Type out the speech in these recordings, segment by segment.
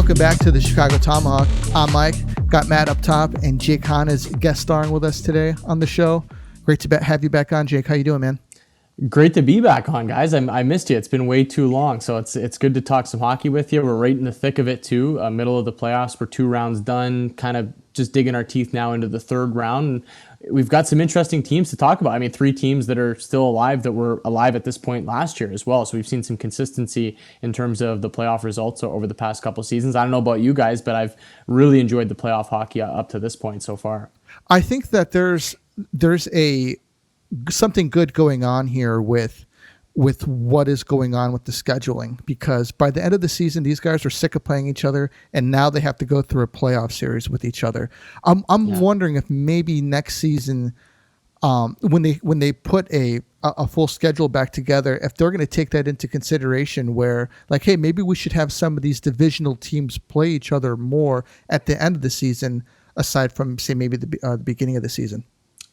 Welcome back to the Chicago Tomahawk. I'm Mike. Got Matt up top, and Jake Hahn is guest starring with us today on the show. Great to have you back on, Jake. How you doing, man? Great to be back on, guys. I missed you. It's been way too long, so it's good to talk some hockey with you. We're right in the thick of it too. Middle of the playoffs. We're 2 rounds done. Kind of just digging our teeth now into the 3rd round. We've got some interesting teams to talk about. I mean, 3 teams that are still alive that were alive at this point last year as well. So we've seen some consistency in terms of the playoff results over the past couple seasons. I don't know about you guys, but I've really enjoyed the playoff hockey up to this point so far. I think that there's something good going on here with what is going on with the scheduling, because by the end of the season, these guys are sick of playing each other, and now they have to go through a playoff series with each other. I'm wondering if maybe next season, when they put a full schedule back together, if they're going to take that into consideration, where like, hey, maybe we should have some of these divisional teams play each other more at the end of the season, aside from say maybe the beginning of the season.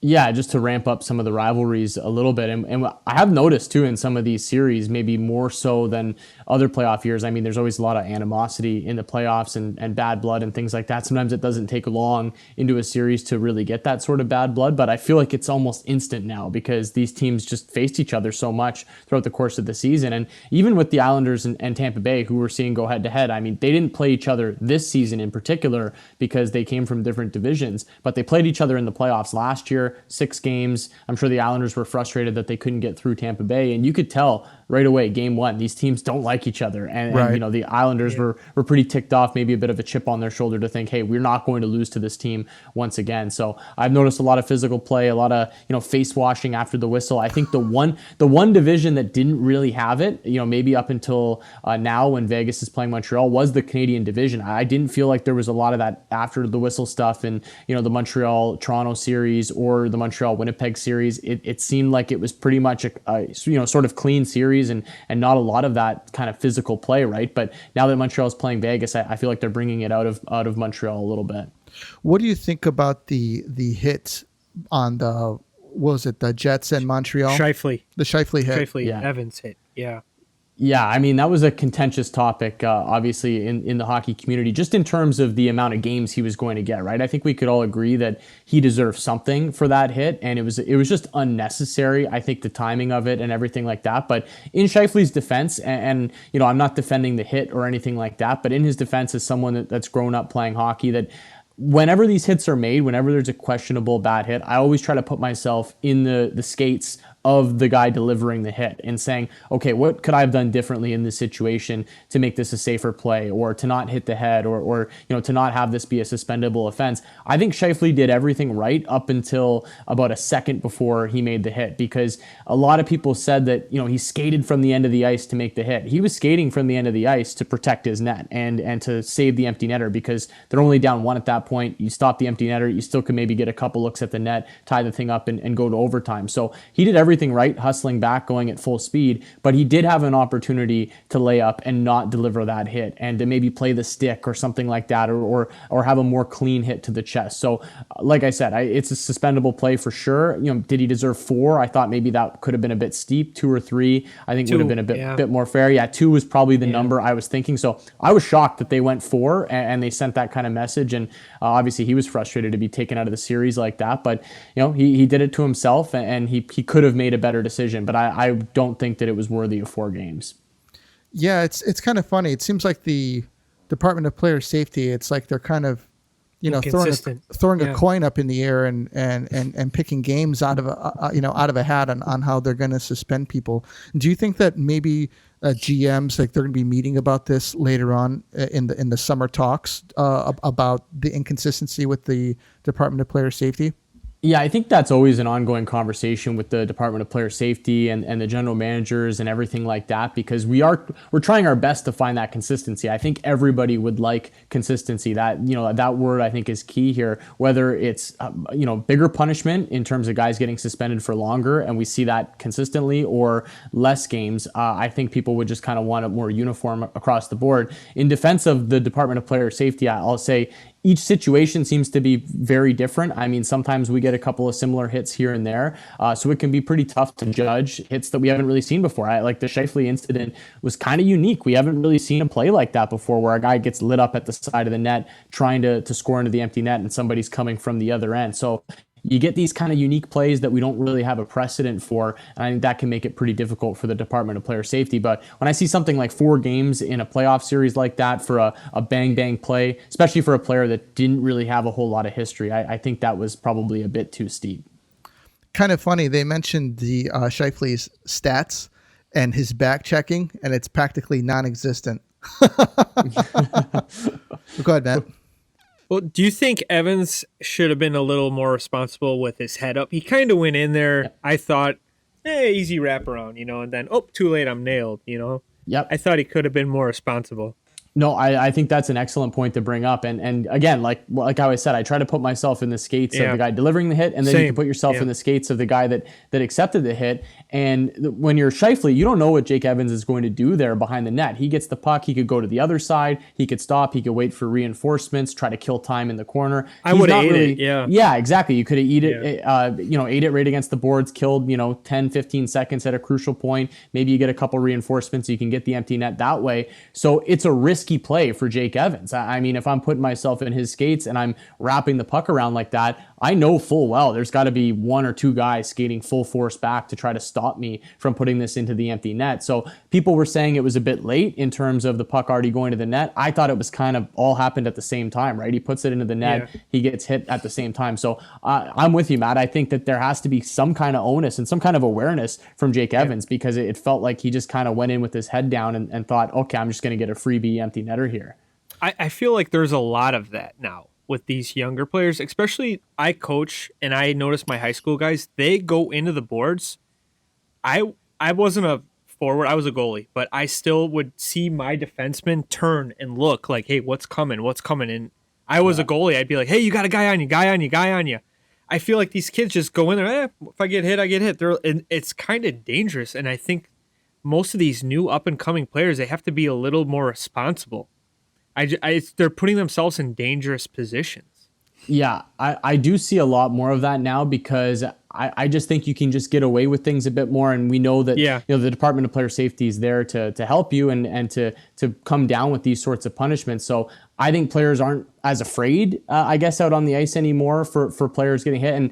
Yeah, just to ramp up some of the rivalries a little bit. And I have noticed, too, in some of these series, maybe more so than other playoff years. I mean, there's always a lot of animosity in the playoffs and bad blood and things like that. Sometimes it doesn't take long into a series to really get that sort of bad blood. But I feel like it's almost instant now because these teams just faced each other so much throughout the course of the season. And even with the Islanders and Tampa Bay, who we're seeing go head-to-head, I mean, they didn't play each other this season in particular because they came from different divisions. But they played each other in the playoffs last year. 6 games. I'm sure the Islanders were frustrated that they couldn't get through Tampa Bay, and you could tell right away, game 1, these teams don't like each other. And you know, the Islanders were pretty ticked off, maybe a bit of a chip on their shoulder to think, hey, we're not going to lose to this team once again. So I've noticed a lot of physical play, a lot of, you know, face washing after the whistle. I think the one division that didn't really have it, you know, maybe up until now when Vegas is playing Montreal, was the Canadian division. I didn't feel like there was a lot of that after the whistle stuff in, you know, the Montreal-Toronto series or the Montreal-Winnipeg series. It seemed like it was pretty much a you know, sort of clean series and not a lot of that kind of physical play, right? But now that Montreal is playing Vegas, I feel like they're bringing it out of Montreal a little bit. What do you think about the hit on the Jets and Montreal? Scheifele. The Scheifele hit. Scheifele Evans hit. Yeah. Yeah, I mean, that was a contentious topic, obviously, in the hockey community, just in terms of the amount of games he was going to get, right? I think we could all agree that he deserved something for that hit, and it was just unnecessary, I think, the timing of it and everything like that. But in Scheifele's defense, and you know, I'm not defending the hit or anything like that, but in his defense as someone that's grown up playing hockey, that whenever these hits are made, whenever there's a questionable bad hit, I always try to put myself in the skates of the guy delivering the hit and saying, okay, what could I have done differently in this situation to make this a safer play, or to not hit the head, or you know, to not have this be a suspendable offense. I think Scheifele did everything right up until about a second before he made the hit, because a lot of people said that, you know, he skated from the end of the ice to make the hit. He was skating from the end of the ice to protect his net and to save the empty netter, because they're only down 1 at that point. You stop the empty netter, you still can maybe get a couple looks at the net, tie the thing up, and go to overtime. So he did everything right, hustling back, going at full speed, but he did have an opportunity to lay up and not deliver that hit, and to maybe play the stick or something like that, or have a more clean hit to the chest. So like I said, it's a suspendable play for sure. You know, did he deserve 4? I thought maybe that could have been a bit steep. 2 or 3, I think, 2, would have been a bit more fair. Yeah, 2 was probably the number I was thinking. So I was shocked that they went 4 and they sent that kind of message, and obviously he was frustrated to be taken out of the series like that, but you know, he did it to himself, and he could have made a better decision, but I don't think that it was worthy of 4 games. Yeah, it's kind of funny. It seems like the Department of Player Safety, it's like they're kind of, you know, throwing a coin up in the air and picking games out of a hat on how they're going to suspend people. Do you think that maybe GMs, like, they're going to be meeting about this later on in the summer talks about the inconsistency with the Department of Player Safety? Yeah, I think that's always an ongoing conversation with the Department of Player Safety and the general managers and everything like that, because we're trying our best to find that consistency. I think everybody would like consistency. That, you know, that word I think is key here, whether it's you know, bigger punishment in terms of guys getting suspended for longer, and we see that consistently, or less games. I think people would just kind of want it more uniform across the board. In defense of the Department of Player Safety, I'll say, each situation seems to be very different. I mean, sometimes we get a couple of similar hits here and there. So it can be pretty tough to judge hits that we haven't really seen before. Like the Scheifele incident was kind of unique. We haven't really seen a play like that before where a guy gets lit up at the side of the net trying to score into the empty net and somebody's coming from the other end. So you get these kind of unique plays that we don't really have a precedent for, and I think that can make it pretty difficult for the Department of Player Safety. But when I see something like 4 games in a playoff series like that for a bang-bang play, especially for a player that didn't really have a whole lot of history, I think that was probably a bit too steep. Kind of funny, they mentioned the Scheifele's stats and his back checking, and it's practically non-existent. Go ahead, Matt. Well, do you think Evans should have been a little more responsible with his head up? He kind of went in there. Yep. I thought, easy wraparound, and then, too late, I'm nailed, Yep. I thought he could have been more responsible. No, I think that's an excellent point to bring up. And again, like how I said, I try to put myself in the skates of the guy delivering the hit, and then you can put yourself in the skates of the guy that accepted the hit. And when you're Scheifele, you don't know what Jake Evans is going to do there behind the net. He gets the puck. He could go to the other side. He could stop. He could wait for reinforcements, try to kill time in the corner. I would have ate it, yeah. Yeah, exactly. You could have ate it right against the boards, killed, 10, 15 seconds at a crucial point. Maybe you get a couple reinforcements so you can get the empty net that way. So it's a risky play for Jake Evans. I mean, if I'm putting myself in his skates and I'm wrapping the puck around like that, I know full well there's got to be 1 or 2 guys skating full force back to try to stop me from putting this into the empty net. So people were saying it was a bit late in terms of the puck already going to the net. I thought it was kind of all happened at the same time, right? He puts it into the net, he gets hit at the same time. So I'm with you, Matt. I think that there has to be some kind of onus and some kind of awareness from Jake Evans, because it felt like he just kind of went in with his head down and thought, okay, I'm just going to get a freebie empty netter here. I feel like there's a lot of that now with these younger players, especially I coach, and I notice my high school guys, they go into the boards. I wasn't a forward, I was a goalie, but I still would see my defenseman turn and look like, hey, what's coming? And I was a goalie, I'd be like, hey, you got a guy on you. I feel like these kids just go in there, if I get hit, I get hit. And it's kind of dangerous, and I think most of these new up-and-coming players, they have to be a little more responsible. They're putting themselves in dangerous positions. Yeah, I do see a lot more of that now, because I just think you can just get away with things a bit more, and we know that the Department of Player Safety is there to help you and to come down with these sorts of punishments. So I think players aren't as afraid, I guess, out on the ice anymore for players getting hit. And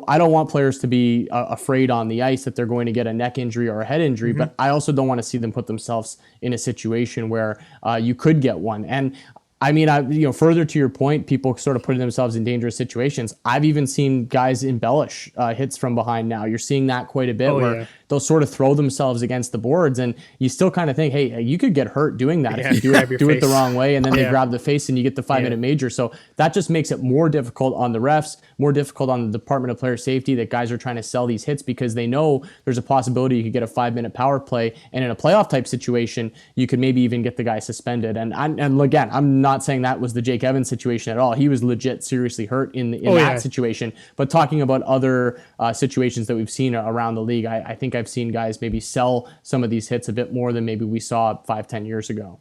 I don't want players to be afraid on the ice that they're going to get a neck injury or a head injury, but I also don't want to see them put themselves in a situation where you could get one. And I mean, further to your point, people sort of putting themselves in dangerous situations. I've even seen guys embellish hits from behind now. You're seeing that quite a bit, where they'll sort of throw themselves against the boards, and you still kind of think, hey, you could get hurt doing that if you do it the wrong way, and then they grab the face and you get the 5-minute major. So that just makes it more difficult on the refs, more difficult on the Department of Player Safety, that guys are trying to sell these hits because they know there's a possibility you could get a 5-minute power play, and in a playoff type situation, you could maybe even get the guy suspended. And again, I'm not saying that was the Jake Evans situation at all. He was legit seriously hurt in that situation. But talking about other situations that we've seen around the league, I think I've seen guys maybe sell some of these hits a bit more than maybe we saw 5-10 years ago.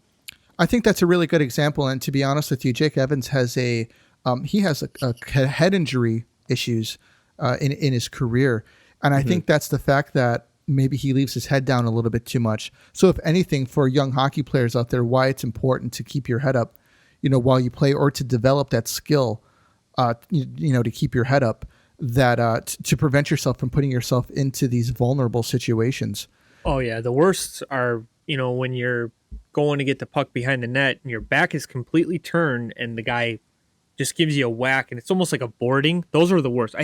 I think that's a really good example. And to be honest with you, Jake Evans has a head injury issues in his career. And I think that's the fact that maybe he leaves his head down a little bit too much. So if anything, for young hockey players out there, why it's important to keep your head up, while you play, or to develop that skill, to keep your head up, that to prevent yourself from putting yourself into these vulnerable situations. Oh yeah, the worst are when you're going to get the puck behind the net and your back is completely turned and the guy just gives you a whack and it's almost like a boarding. Those are the worst.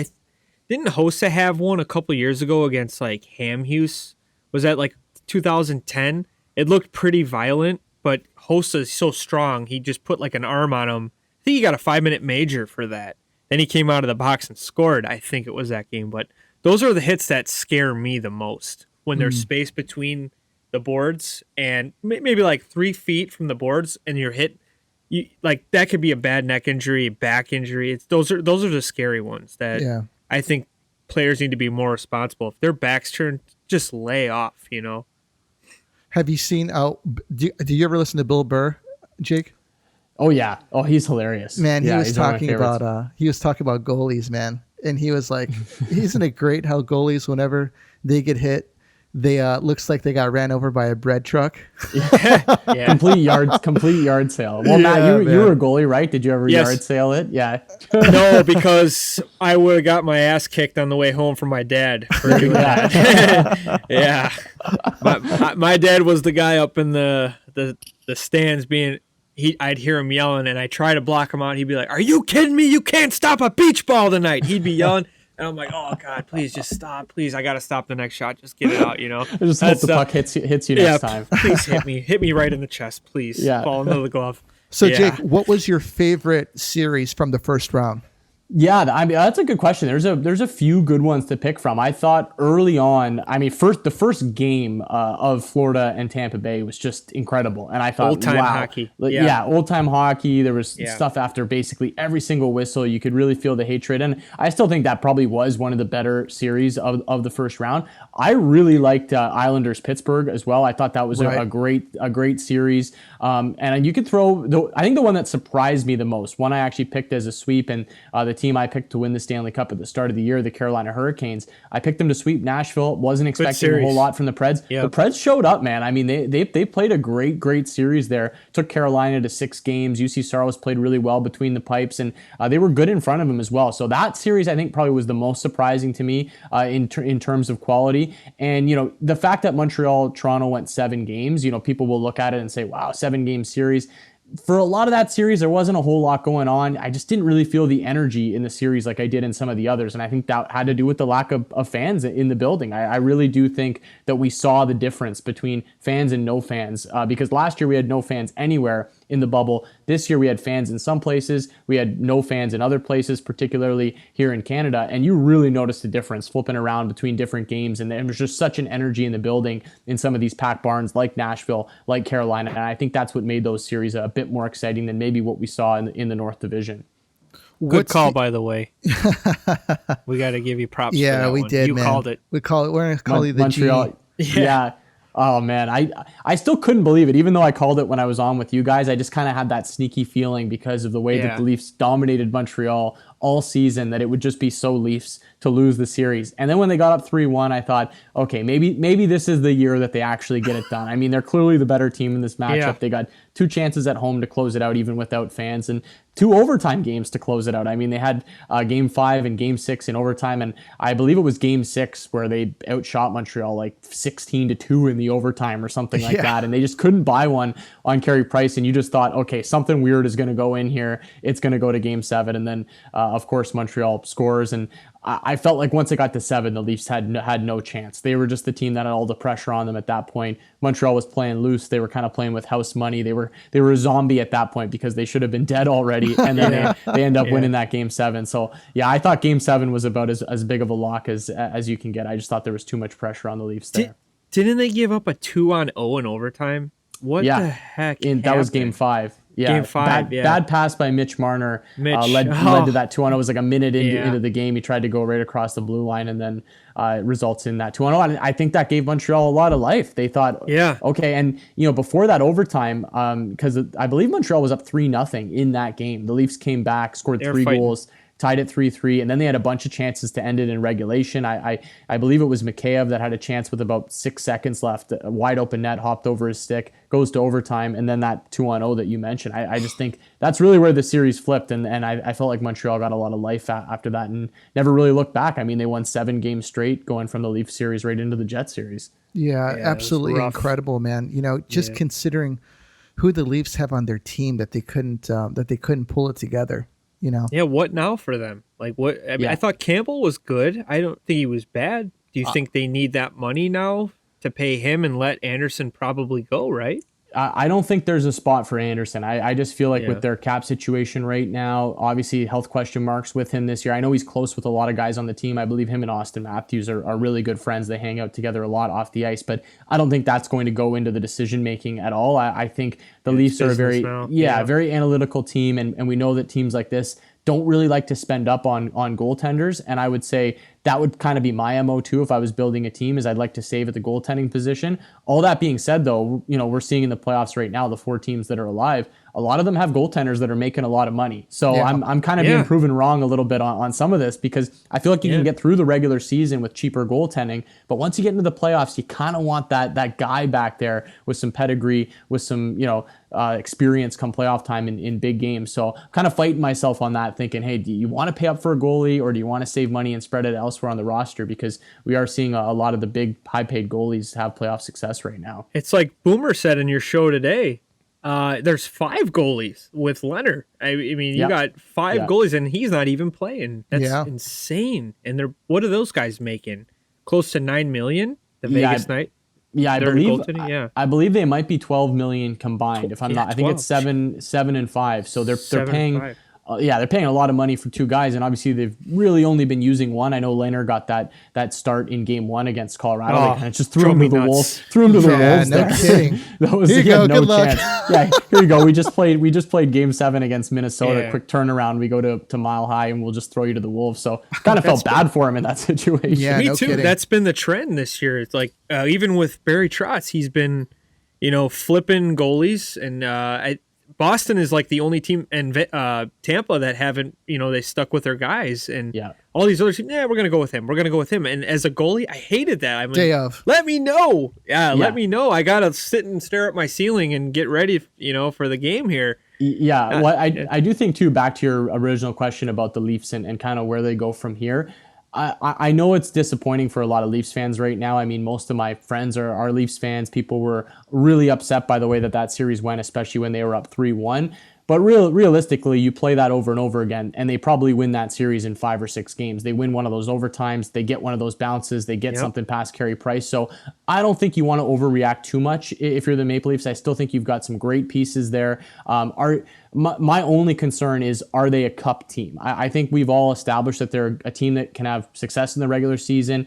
Didn't Hossa have one a couple years ago against like Hamhuis? Was that like 2010? It looked pretty violent, but Hossa is so strong, he just put like an arm on him. I think he got a 5-minute major for that. Then he came out of the box and scored. I think it was that game. But those are the hits that scare me the most, when there's space between the boards and maybe like 3 feet from the boards, and you're hit. Like that could be a bad neck injury, back injury. Those are the scary ones that I think players need to be more responsible. If their back's turned, just lay off. Have you seen? Do you ever listen to Bill Burr, Jake? Oh yeah. Oh, he's hilarious. Man, yeah, he's one of my favorites. he was talking about goalies, man. And he was like, isn't it great how goalies, whenever they get hit, they looks like they got ran over by a bread truck. Yeah. Complete yard sale. Well, Matt, you were a goalie, right? Did you ever yard sale it? Yeah. No, because I would have got my ass kicked on the way home from my dad for doing that. Yeah. My dad was the guy up in the stands I'd hear him yelling, and I try to block him out. He'd be like, "Are you kidding me? You can't stop a beach ball tonight." He'd be yelling. And I'm like, "Oh God, please just stop! Please, I gotta stop the next shot. Just get it out, you know." I just hope the puck hits you next time. Please hit me right in the chest, please. Yeah. Fall into the glove. So Jake, what was your favorite series from the first round? Yeah, I mean that's a good question. There's a few good ones to pick from. I thought early on, I mean, the first game of Florida and Tampa Bay was just incredible, and I thought old time hockey. Yeah, old time hockey. There was stuff after basically every single whistle. You could really feel the hatred, and I still think that probably was one of the better series of the first round. I really liked Islanders Pittsburgh as well. I thought that was a great series. And you could throw I think the one that surprised me the most, one I actually picked as a sweep, and the team I picked to win the Stanley Cup at the start of the year, the Carolina Hurricanes. I picked them to sweep Nashville. Wasn't expecting a whole lot from the Preds. Yep. The Preds showed up, man. I mean, they played a great series there. Took Carolina to 6 games. UC Saros played really well between the pipes, and they were good in front of them as well. So that series, I think, probably was the most surprising to me in terms of quality. And, the fact that Montreal-Toronto went 7 games, people will look at it and say, wow, 7-game series. For a lot of that series, there wasn't a whole lot going on. I just didn't really feel the energy in the series like I did in some of the others. And I think that had to do with the lack of fans in the building. I really do think that we saw the difference between fans and no fans because last year we had no fans anywhere in the bubble. This year we had fans in some places. We had no fans in other places, particularly here in Canada. And you really noticed the difference flipping around between different games. And there was just such an energy in the building in some of these packed barns like Nashville, like Carolina. And I think that's what made those series a bit more exciting than maybe what we saw in the North Division. Good call, by the way. We got to give you props for that we one. did, You man. called it. We're going to call you the Montreal. G. Yeah. Oh man, I still couldn't believe it. Even though I called it when I was on with you guys, I just kind of had that sneaky feeling because of the way that the Leafs dominated Montreal all season that it would just be so Leafs to lose the series. And then when they got up 3-1, I thought, okay, maybe this is the year that they actually get it done. I mean, they're clearly the better team in this matchup. Yeah. They got 2 chances at home to close it out even without fans, and 2 overtime games to close it out. I mean, they had Game 5 and Game 6 in overtime, and I believe it was Game 6 where they outshot Montreal like 16-2 in the overtime or something like that, and they just couldn't buy one on Carey Price, and you just thought, okay, something weird is going to go in here. It's going to go to Game 7, and then, of course, Montreal scores, and I felt like once it got to 7, the Leafs had no chance. They were just the team that had all the pressure on them at that point. Montreal was playing loose. They were kind of playing with house money. They were a zombie at that point because they should have been dead already, and then they end up winning that Game 7. So yeah, I thought Game 7 was about as big of a lock as you can get. I just thought there was too much pressure on the Leafs there. Didn't they give up a 2-0 in overtime? What the heck? That was Game 5. Yeah, Game 5, bad pass by Mitch Marner led to that 2-0. It was like a minute into the game. He tried to go right across the blue line, and then it results in that 2-0. And I think that gave Montreal a lot of life. They thought, okay, and before that overtime, because I believe Montreal was up 3-0 in that game. The Leafs came back, scored 3 goals, tied it 3-3, and then they had a bunch of chances to end it in regulation. I believe it was Mikheyev that had a chance with about 6 seconds left, a wide open net, hopped over his stick, goes to overtime, and then that 2-0 that you mentioned. I just think that's really where the series flipped, and I felt like Montreal got a lot of life after that and never really looked back. I mean, they won 7 games straight, going from the Leaf series right into the Jet series. Yeah, absolutely incredible, man. Just considering who the Leafs have on their team that they couldn't pull it together. Yeah, what now for them? Like what? I mean, I thought Campbell was good. I don't think he was bad. Do you think they need that money now to pay him and let Anderson probably go, right? I don't think there's a spot for Anderson. I just feel like with their cap situation right now, obviously health question marks with him this year. I know he's close with a lot of guys on the team. I believe him and Austin Matthews are really good friends. They hang out together a lot off the ice, but I don't think that's going to go into the decision making at all. I think the Leafs are a very very analytical team, and we know that teams like this don't really like to spend up on goaltenders, and I would say that would kind of be my MO too if I was building a team, is I'd like to save at the goaltending position. All that being said, though, we're seeing in the playoffs right now, the 4 teams that are alive, a lot of them have goaltenders that are making a lot of money. So I'm kind of being proven wrong a little bit on some of this, because I feel like you can get through the regular season with cheaper goaltending, but once you get into the playoffs, you kind of want that guy back there with some pedigree, with some experience come playoff time in big games. So kind of fighting myself on that, thinking, hey, do you want to pay up for a goalie, or do you want to save money and spread it elsewhere on the roster? Because we are seeing a lot of the big high paid goalies have playoff success right now. It's like Boomer said in your show today. There's 5 goalies with Leonard. I mean, you got 5 goalies, and he's not even playing. That's insane. And what are those guys making? Close to $9 million. The Vegas night. Yeah, I believe they might be 12 million combined. If I'm not, I think it's 7 and 5. So they're paying. They're paying a lot of money for 2 guys, and obviously they've really only been using one. I know Lehner got that start in Game 1 against Colorado. They just threw him to the Wolves. Threw him to the Wolves. No kidding. That was here you go. No Good luck. chance. Yeah, here you go. We just played Game 7 against Minnesota. Quick turnaround. We go to Mile High, and we'll just throw you to the Wolves. So kind of felt bad for him in that situation. Yeah, me too. Kidding. That's been the trend this year. It's like even with Barry Trotz, he's been flipping goalies, and Boston is like the only team, and Tampa that haven't, they stuck with their guys, and all these other teams, we're going to go with him. We're going to go with him. And as a goalie, I hated that. I mean, day of. Let me know. Let me know. I got to sit and stare at my ceiling and get ready, for the game here. Yeah. Well, I do think too, back to your original question about the Leafs and kind of where they go from here. I know it's disappointing for a lot of Leafs fans right now. I mean, most of my friends are Leafs fans. People were really upset by the way that series went, especially when they were up 3-1. But realistically, you play that over and over again, and they probably win that series in 5 or 6 games. They win one of those overtimes. They get one of those bounces. They get something past Carey Price. So I don't think you want to overreact too much if you're the Maple Leafs. I still think you've got some great pieces there. My only concern is, are they a cup team? I think we've all established that they're a team that can have success in the regular season.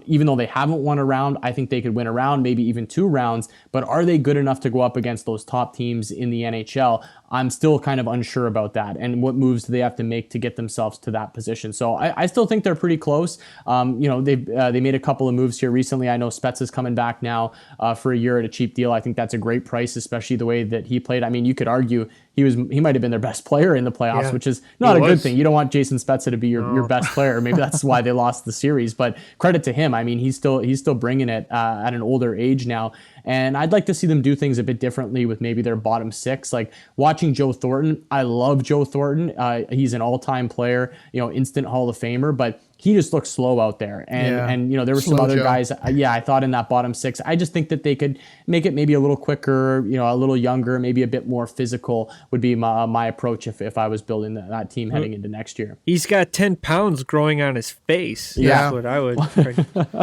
Even though they haven't won a round, I think they could win a round, maybe even 2 rounds. But are they good enough to go up against those top teams in the NHL? I'm still kind of unsure about that. And what moves do they have to make to get themselves to that position? So I still think they're pretty close. They made a couple of moves here recently. I know Spets is coming back now for a year at a cheap deal. I think that's a great price, especially the way that he played. I mean, you could argue he might have been their best player in the playoffs, which is not a good thing. You don't want Jason Spezza to be your best player. Maybe that's why they lost the series. But credit to him. I mean, he's still bringing it at an older age now. And I'd like to see them do things a bit differently with maybe their bottom 6. Like watching Joe Thornton. I love Joe Thornton. He's an all-time player, instant Hall of Famer, but he just looks slow out there. And there were some other guys. I thought in that bottom 6, I just think that they could make it maybe a little quicker, a little younger, maybe a bit more physical would be my approach if I was building that team heading into next year. He's got 10 pounds growing on his face. Yeah. That's what I would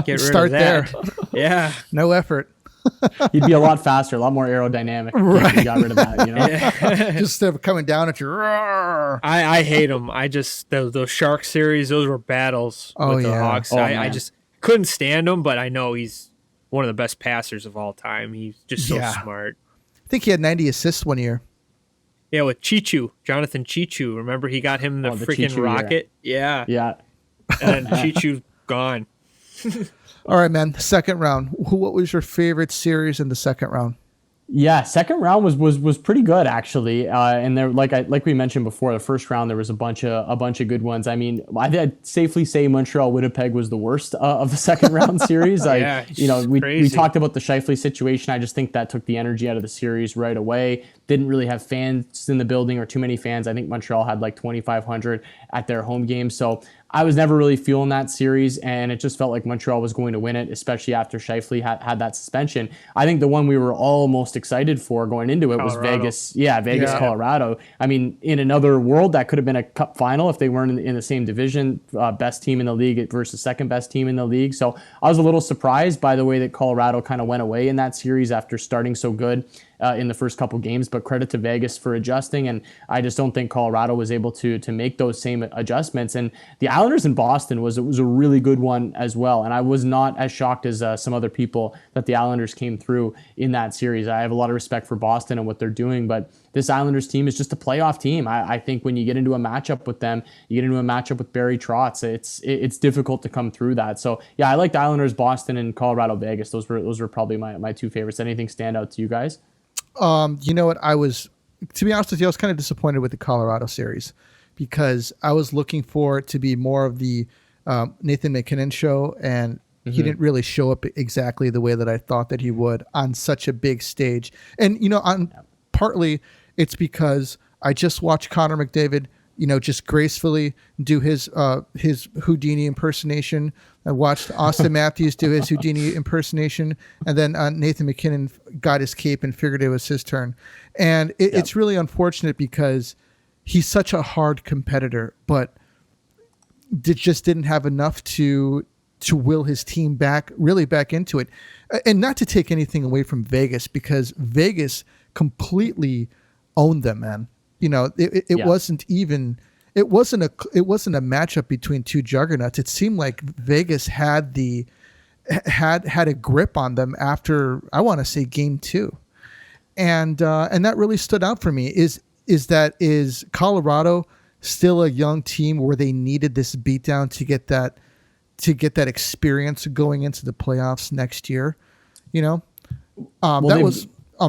get rid Start of that. there. Yeah. No effort. He'd be a lot faster, a lot more aerodynamic. If you got rid of that, Just coming down at you. I hate him. Those Shark series, those were battles with the Hawks. I just couldn't stand him, but I know he's one of the best passers of all time. He's just so smart. I think he had 90 assists one year. Yeah, with Jonathan Chichu. Remember, he got him the freaking Chichu, rocket? Yeah. And then Chichu's gone. All right, man. Second round. What was your favorite series in the second round? Yeah, second round was pretty good actually, and there like we mentioned before, the first round there was a bunch of good ones. I mean, I'd safely say Montreal Winnipeg was the worst of the second round series. We talked about the Scheifele situation. I just think that took the energy out of the series right away. Didn't really have fans in the building or too many fans. I think Montreal had like 2,500 at their home game, so I was never really feeling that series, and it just felt like Montreal was going to win it, especially after Scheifele had that suspension. I think the one we were all most excited for going into it was Vegas. Colorado. I mean, in another world, that could have been a cup final if they weren't in the same division, best team in the league versus second best team in the league. So I was a little surprised by the way that Colorado kind of went away in that series after starting so good. in the first couple games, but credit to Vegas for adjusting. And I just don't think Colorado was able to make those same adjustments. And the Islanders in Boston was a really good one as well. And I was not as shocked as some other people that the Islanders came through in that series. I have a lot of respect for Boston and what they're doing, but this Islanders team is just a playoff team. I think when you get into a matchup with them, you get into a matchup with Barry Trotz, it's difficult to come through that. So yeah, I liked Islanders, Boston, and Colorado, Vegas. Those were probably my two favorites. Anything stand out to you guys? You know what? To be honest with you, I was kind of disappointed with the Colorado series because I was looking for it to be more of the Nathan MacKinnon show, and he didn't really show up exactly the way that I thought that he would on such a big stage. And, partly it's because I just watched Connor McDavid, just gracefully do his Houdini impersonation. I watched Austin Matthews do his Houdini impersonation, and then Nathan MacKinnon got his cape and figured it was his turn. And it's really unfortunate because he's such a hard competitor, but just didn't have enough to will his team back into it. And not to take anything away from Vegas, because Vegas completely owned them, man. It wasn't a matchup between two juggernauts. It seemed like Vegas had a grip on them after, I want to say, game 2. And that really stood out for me. Is Colorado still a young team where they needed this beatdown to get that experience going into the playoffs next year? I'm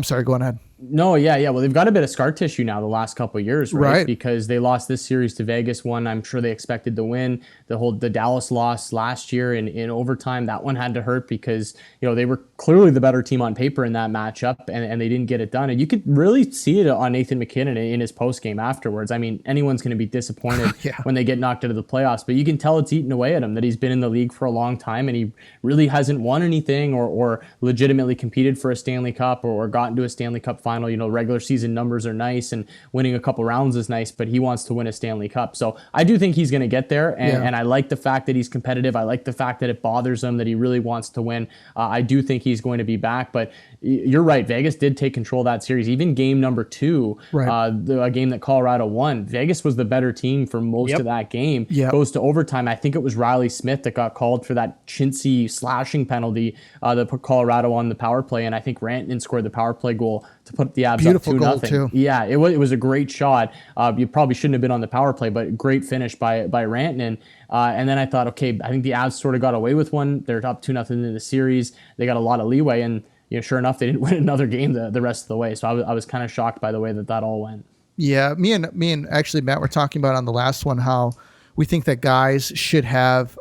sorry, go on ahead. No, yeah. Well, they've got a bit of scar tissue now the last couple of years, right? Because they lost this series to Vegas, one I'm sure they expected to win. The Dallas loss last year in overtime, that one had to hurt because, they were clearly the better team on paper in that matchup, and they didn't get it done. And you could really see it on Nathan MacKinnon in his postgame afterwards. I mean, anyone's going to be disappointed when they get knocked out of the playoffs, but you can tell it's eating away at him, that he's been in the league for a long time and he really hasn't won anything or legitimately competed for a Stanley Cup or gotten to a Stanley Cup final. Regular season numbers are nice and winning a couple rounds is nice, but he wants to win a Stanley Cup. So I do think he's going to get there. And I like the fact that he's competitive. I like the fact that it bothers him that he really wants to win. I do think he's going to be back, but you're right. Vegas did take control of that series. Even game number 2, a game that Colorado won, Vegas was the better team for most of that game. Goes to overtime. I think it was Riley Smith that got called for that chintzy slashing penalty that put Colorado on the power play. And I think Rantanen scored the power play goal to put the Abs Beautiful up 2-0. goal too. Yeah, it was a great shot. You probably shouldn't have been on the power play, but great finish by Rantanen. And then I thought, okay, I think the Abs sort of got away with one. They're up 2-0 in the series. They got a lot of leeway, and sure enough, they didn't win another game the rest of the way. So I was kind of shocked by the way that all went. Yeah, me and actually Matt were talking about on the last one how we think that guys should have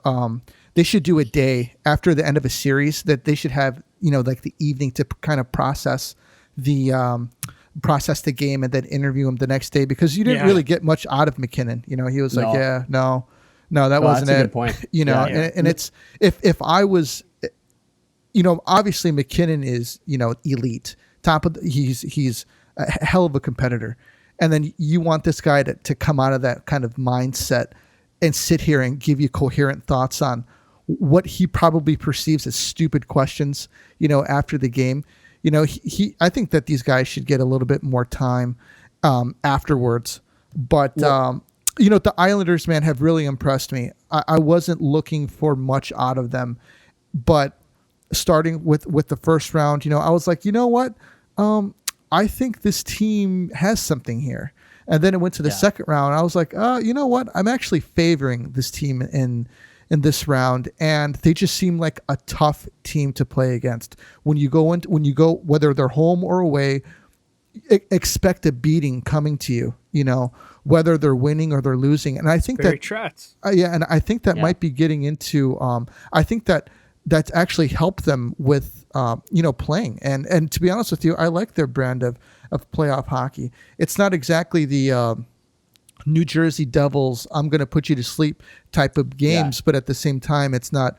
they should do a day after the end of a series, that they should have like the evening to kind of process the game and then interview him the next day, because you didn't really get much out of MacKinnon. He was like, no, that wasn't that's it. A good point. And it's if I was, obviously MacKinnon is elite, he's a hell of a competitor, and then you want this guy to come out of that kind of mindset and sit here and give you coherent thoughts on what he probably perceives as stupid questions, after the game. I think that these guys should get a little bit more time afterwards. But, the Islanders, man, have really impressed me. I wasn't looking for much out of them. But starting with the first round, I was like, you know what? I think this team has something here. And then it went to the second round. I was like, you know what? I'm actually favoring this team in this round, and they just seem like a tough team to play against. When you go, whether they're home or away, expect a beating coming to you. Whether they're winning or they're losing. And I think and I think that might be getting into. I think that's actually helped them with playing. And to be honest with you, I like their brand of playoff hockey. It's not exactly the New Jersey Devils, I'm going to put you to sleep type of games, but at the same time, it's not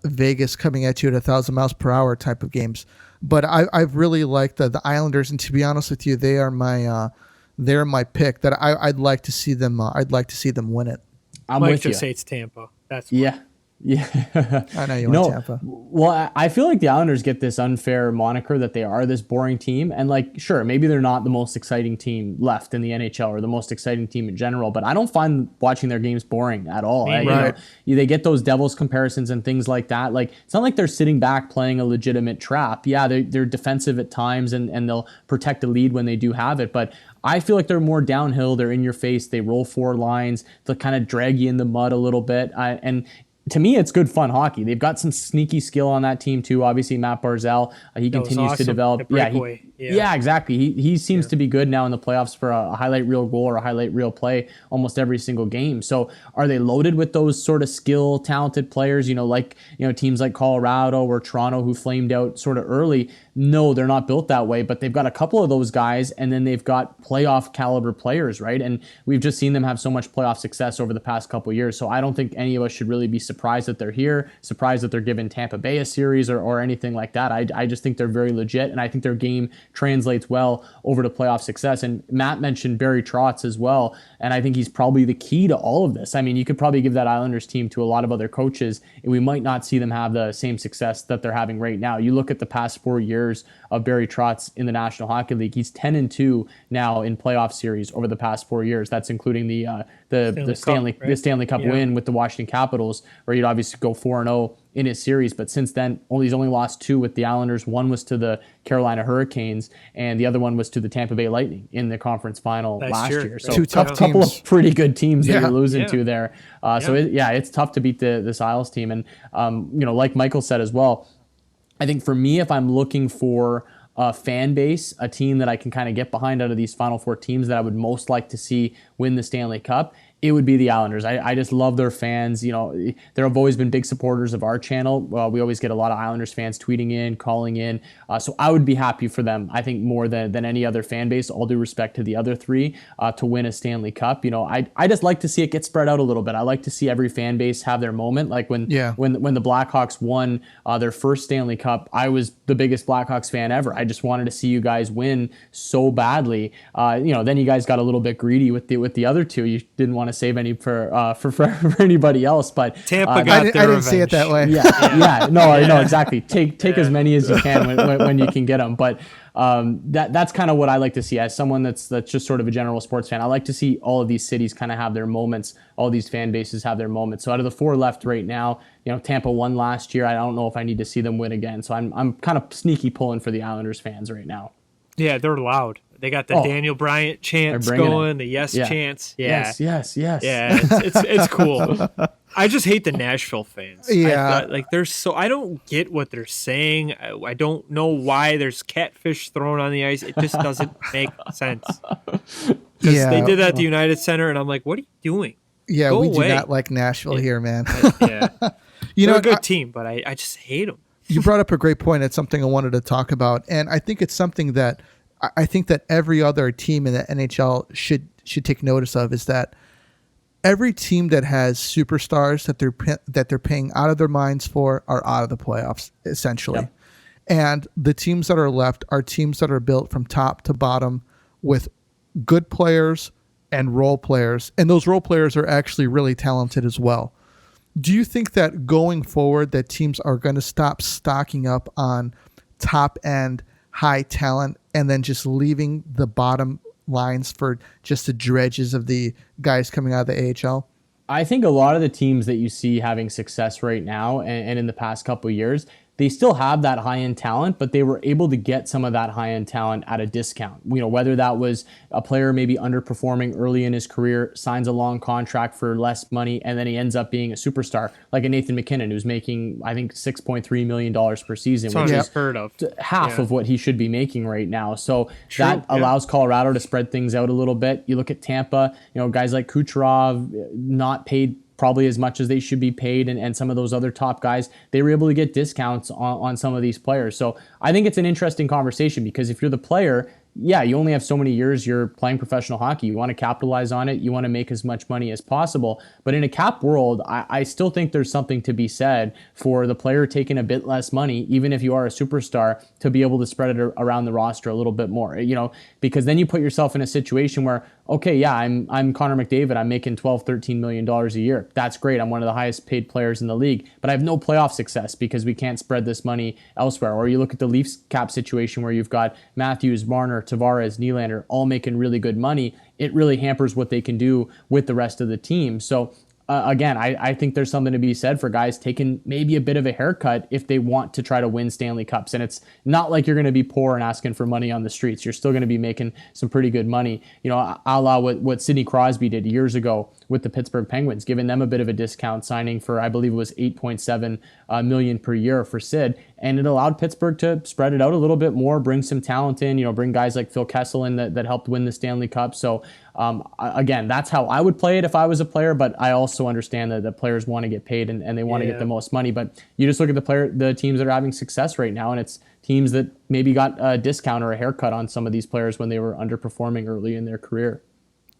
Vegas coming at you at 1,000 miles per hour type of games. But I've really liked the Islanders, and to be honest with you, they're my pick. That I'd like to see them. I'd like to see them win it. I'm with you. Say it's Tampa. That's why. Yeah. I know you want Tampa. Well, I feel like the Islanders get this unfair moniker that they are this boring team. And like, sure, maybe they're not the most exciting team left in the NHL or the most exciting team in general, but I don't find watching their games boring at all. Right. They get those Devils comparisons and things like that. Like, it's not like they're sitting back playing a legitimate trap. Yeah, they're defensive at times and they'll protect the lead when they do have it. But I feel like they're more downhill. They're in your face. They roll four lines. They'll kind of drag you in the mud a little bit. And to me, it's good fun hockey. They've got some sneaky skill on that team too. Obviously, Matt Barzal, he continues to develop. Yeah, exactly. He seems to be good now in the playoffs for a highlight reel goal or a highlight reel play almost every single game. So are they loaded with those sort of skill, talented players? Teams like Colorado or Toronto who flamed out sort of early. No, they're not built that way, but they've got a couple of those guys, and then they've got playoff caliber players, right? And we've just seen them have so much playoff success over the past couple of years. So I don't think any of us should really be surprised that they're here, surprised that they're giving Tampa Bay a series or anything like that. I just think they're very legit, and I think their game translates well over to playoff success. And Matt mentioned Barry Trotz as well, and I think he's probably the key to all of this. I mean, you could probably give that Islanders team to a lot of other coaches, and we might not see them have the same success that they're having right now. You look at the past 4 years of Barry Trotz in the National Hockey League. He's 10-2 now in playoff series over the past 4 years. That's including the Stanley Cup win with the Washington Capitals, where he'd obviously go 4-0 in his series. But since then, he's only lost 2 with the Islanders. One was to the Carolina Hurricanes, and the other one was to the Tampa Bay Lightning in the conference final last year. So two tough couple teams. Of pretty good teams that you're losing to there. So it's tough to beat this Isles team. And like Michael said as well, I think for me, if I'm looking for a fan base, a team that I can kind of get behind out of these Final Four teams that I would most like to see win the Stanley Cup, it would be the Islanders. I just love their fans. There have always been big supporters of our channel. We always get a lot of Islanders fans tweeting in, calling in. So I would be happy for them, I think, more than any other fan base, all due respect to the other three, to win a Stanley Cup. I just like to see it get spread out a little bit. I like to see every fan base have their moment. Like when the Blackhawks won their first Stanley Cup, I was the biggest Blackhawks fan ever. I just wanted to see you guys win so badly. Then you guys got a little bit greedy with the other two. You didn't want to save any for anybody else, but Tampa got I didn't see it that way. I know exactly. Take as many as you can when you can get them. But that's kind of what I like to see as someone that's just sort of a general sports fan. I like to see all of these cities kind of have their moments, all these fan bases have their moments. So out of the 4 left right now, Tampa won last year. I don't know if I need to see them win again. So I'm kind of sneaky pulling for the Islanders fans right now. Yeah, they're loud. They got the Daniel Bryant chants going, the chants. Yeah. Yes. Yeah, it's cool. I just hate the Nashville fans. Yeah. They're so, I don't get what they're saying. I don't know why there's catfish thrown on the ice. It just doesn't make sense. They did that at the United Center, and I'm like, what are you doing? Yeah, Go we away. do not like Nashville here, man. They're a good team, but I just hate them. You brought up a great point. It's something I wanted to talk about, and I think it's something that I think that every other team in the NHL should take notice of, is that every team that has superstars that they're paying out of their minds for are out of the playoffs, essentially. Yep. And the teams that are left are teams that are built from top to bottom with good players and role players, and those role players are actually really talented as well. Do you think that going forward that teams are going to stop stocking up on top end high talent and then just leaving the bottom lines for just the dredges of the guys coming out of the AHL? I think a lot of the teams that you see having success right now and in the past couple of years, they still have that high-end talent, but they were able to get some of that high-end talent at a discount. Whether that was a player maybe underperforming early in his career, signs a long contract for less money, and then he ends up being a superstar, like a Nathan McKinnon, who's making, I think, $6.3 million per season, which is heard of. half of what he should be making right now. So that allows Colorado to spread things out a little bit. You look at Tampa, guys like Kucherov, not paid probably as much as they should be paid, and some of those other top guys, they were able to get discounts on some of these players. So I think it's an interesting conversation, because if you're the player, yeah, you only have so many years you're playing professional hockey. You want to capitalize on it. You want to make as much money as possible. But in a cap world, I still think there's something to be said for the player taking a bit less money, even if you are a superstar, to be able to spread it around the roster a little bit more, because then you put yourself in a situation where, okay, yeah, I'm Connor McDavid. I'm making $12, $13 million a year. That's great. I'm one of the highest paid players in the league, but I have no playoff success because we can't spread this money elsewhere. Or you look at the Leafs cap situation where you've got Matthews, Marner, Tavares, Nylander all making really good money. It really hampers what they can do with the rest of the team. So again, I think there's something to be said for guys taking maybe a bit of a haircut if they want to try to win Stanley Cups. And it's not like you're going to be poor and asking for money on the streets. You're still going to be making some pretty good money, a la what Sidney Crosby did years ago with the Pittsburgh Penguins, giving them a bit of a discount, signing for, I believe it was $8.7 million per year for Sid. And it allowed Pittsburgh to spread it out a little bit more, bring some talent in, bring guys like Phil Kessel in that helped win the Stanley Cup. So again, that's how I would play it if I was a player, but I also understand that the players want to get paid and they want to get the most money. But you just look at the teams that are having success right now, and it's teams that maybe got a discount or a haircut on some of these players when they were underperforming early in their career.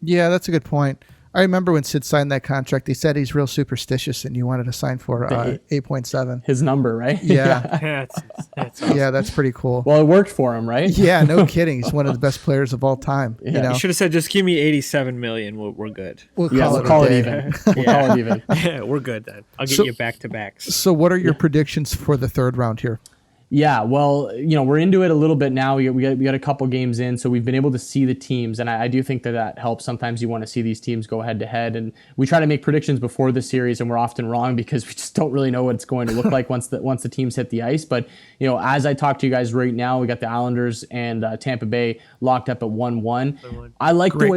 Yeah, that's a good point. I remember when Sid signed that contract, he said he's real superstitious and you wanted to sign for 8.7. His number, right? Yeah. That's awesome. Yeah, that's pretty cool. Well, it worked for him, right? Yeah, no kidding. He's one of the best players of all time. Yeah. You should have said, just give me $87 million. We're good. We'll call it even. We'll call it even. Yeah, we're good then. I'll get you back-to-backs. So what are your predictions for the third round here? Yeah, well, we're into it a little bit now. We got a couple games in, so we've been able to see the teams, and I do think that helps. Sometimes you want to see these teams go head-to-head, and we try to make predictions before the series, and we're often wrong because we just don't really know what it's going to look like once the teams hit the ice. But, as I talk to you guys right now, we got the Islanders and Tampa Bay locked up at 1-1. I like the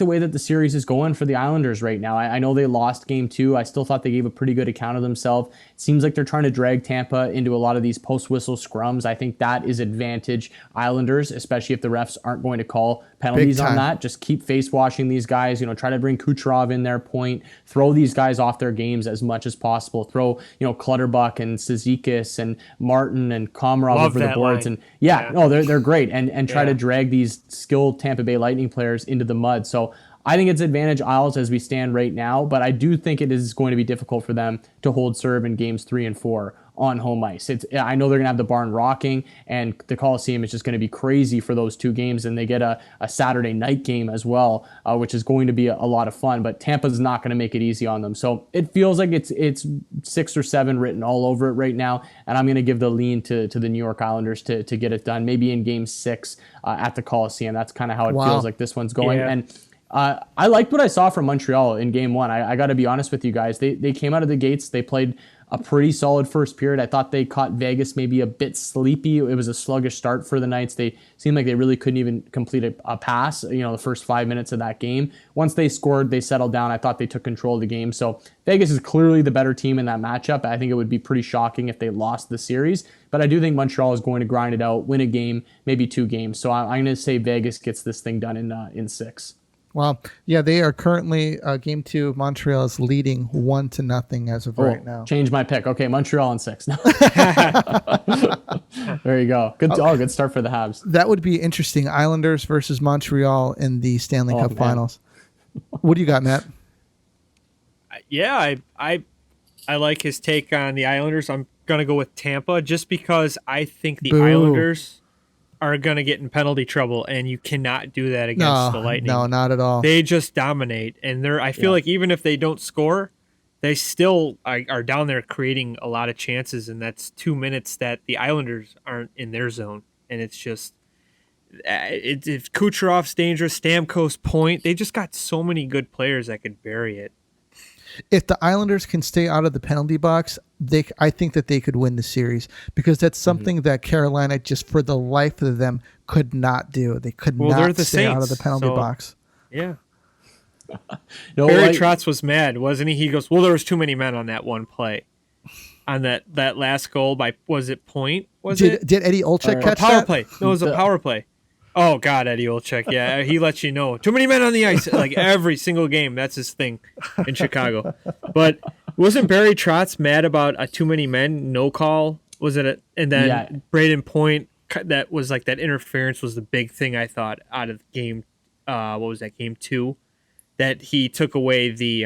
way that the series is going for the Islanders right now. I know they lost game 2. I still thought they gave a pretty good account of themselves. It seems like they're trying to drag Tampa into a lot of these post-whistle scrums. I think that is advantage Islanders, especially if the refs aren't going to call penalties on that. Just keep face-washing these guys. Try to bring Kucherov in their point. Throw these guys off their games as much as possible. Throw, Clutterbuck and Cizikas and Martin and Komarov over the boards. Line. And they're great. And try to drag these skilled Tampa Bay Lightning players into the mud. So I think it's advantage Isles as we stand right now, but I do think it is going to be difficult for them to hold serve in games 3 and 4 on home ice. I know they're going to have the barn rocking, and the Coliseum is just going to be crazy for those 2 games, and they get a Saturday night game as well, which is going to be a lot of fun, but Tampa's not going to make it easy on them. So it feels like it's 6 or 7 written all over it right now, and I'm going to give the lean to the New York Islanders to get it done, maybe in game 6 at the Coliseum. That's kind of how it feels like this one's going. Yeah. And I liked what I saw from Montreal in game 1. I got to be honest with you guys. They came out of the gates. They played a pretty solid first period. I thought they caught Vegas maybe a bit sleepy. It was a sluggish start for the Knights. They seemed like they really couldn't even complete a pass, the first 5 minutes of that game. Once they scored, they settled down. I thought they took control of the game. So Vegas is clearly the better team in that matchup. I think it would be pretty shocking if they lost the series. But I do think Montreal is going to grind it out, win a game, maybe 2 games. So I'm going to say Vegas gets this thing done in 6. Well, yeah, they are currently game 2. Montreal is leading 1-0 as of right now. Change my pick. Okay, Montreal in 6. There you go. Good start for the Habs. That would be interesting. Islanders versus Montreal in the Stanley Cup Finals. What do you got, Matt? Yeah, I like his take on the Islanders. I'm gonna go with Tampa just because I think the Islanders are going to get in penalty trouble, and you cannot do that against the Lightning. No, not at all. They just dominate, and I feel like even if they don't score, they still are down there creating a lot of chances, and that's 2 minutes that the Islanders aren't in their zone, and it's just if Kucherov's dangerous, Stamkos Point, they just got so many good players that could bury it. If the Islanders can stay out of the penalty box, I think that they could win the series because that's something that Carolina, just for the life of them, could not do. They could not stay out of the penalty box. Yeah. Barry Trotz was mad, wasn't he? He goes, well, there was too many men on that one play. On that last goal by, was it Point? Did Eddie Olczyk catch power that? Play. No, it was a power play. Oh, God, Eddie Olczyk. Yeah, he lets you know. Too many men on the ice. Like every single game. That's his thing in Chicago. But wasn't Barry Trotz mad about a too many men, no call? Was it? And then Braden Point that was like that interference was the big thing I thought out of game. What was that, game 2? That he took away the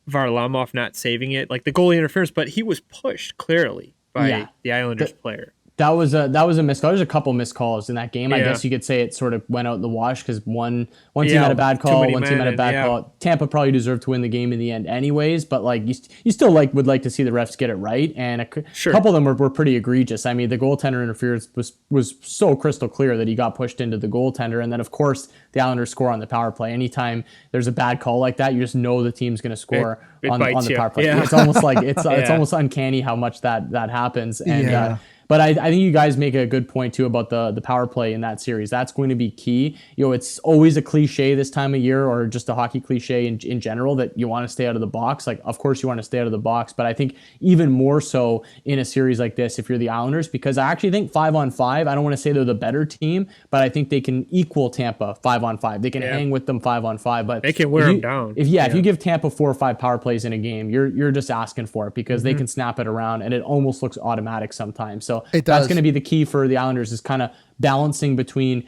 Varlamov not saving it, like the goalie interference, but he was pushed clearly by the Islanders player. That was a missed call. There's a couple missed calls in that game. Yeah. I guess you could say it sort of went out in the wash because one team had a bad call, one team had a bad call. Tampa probably deserved to win the game in the end anyways, but like you still would like to see the refs get it right, and a couple of them were pretty egregious. I mean, the goaltender interference was so crystal clear that he got pushed into the goaltender, and then of course the Islanders score on the power play. Anytime there's a bad call like that, you just know the team's going to score on the power play. Yeah. It's almost like it's almost uncanny how much that happens. And but I think you guys make a good point too about the power play in that series. That's going to be key. It's always a cliche this time of year, or just a hockey cliche in general, that you want to stay out of the box. Like, of course you want to stay out of the box, but I think even more so in a series like this if you're the Islanders, because I actually think 5-on-5, I don't want to say they're the better team, but I think they can equal Tampa 5-on-5. They can hang with them 5-on-5, but they can wear them down. If you give Tampa 4 or 5 power plays in a game, you're just asking for it, because they can snap it around, and it almost looks automatic sometimes. So that's going to be the key for the Islanders, is kind of balancing between,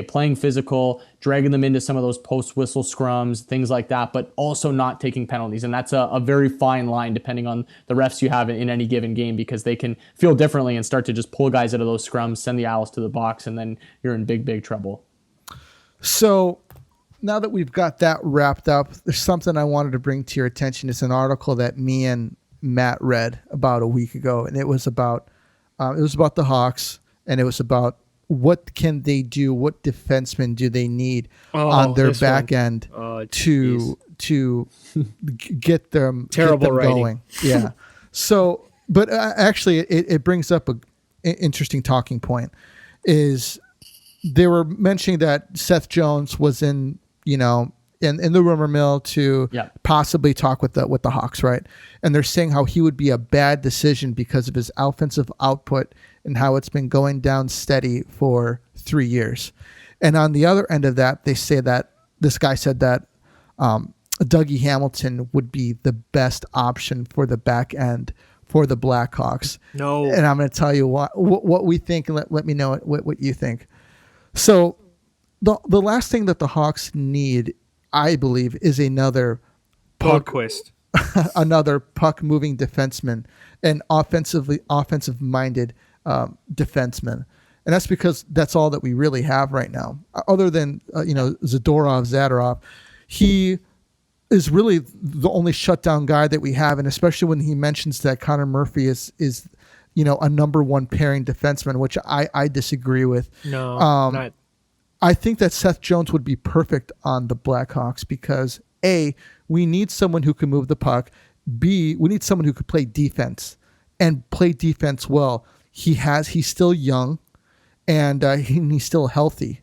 playing physical, dragging them into some of those post-whistle scrums, things like that, but also not taking penalties. And that's a very fine line depending on the refs you have in any given game, because they can feel differently and start to just pull guys out of those scrums, send the Isles to the box, and then you're in big, big trouble. So now that we've got that wrapped up, there's something I wanted to bring to your attention. It's an article that me and Matt read about a week ago, and it was about the Hawks, and it was about what can they do, what defensemen do they need on their back end to get them going. Yeah. So, but actually, it brings up an interesting talking point. Is they were mentioning that Seth Jones was in the rumor mill to possibly talk with the Hawks, right? And they're saying how he would be a bad decision because of his offensive output and how it's been going down steady for 3 years. And on the other end of that, they say that this guy said that Dougie Hamilton would be the best option for the back end for the Blackhawks. No. And I'm going to tell you what we think, and let me know what you think. So the last thing that the Hawks need, I believe, is another another puck-moving defenseman, an offensive-minded defenseman. And that's because that's all that we really have right now. Other than, Zadorov, he is really the only shutdown guy that we have. And especially when he mentions that Connor Murphy is a number one pairing defenseman, which I disagree with. No, not. I think that Seth Jones would be perfect on the Blackhawks because A, we need someone who can move the puck. B, we need someone who could play defense and play defense well. He's still young, and he's still healthy.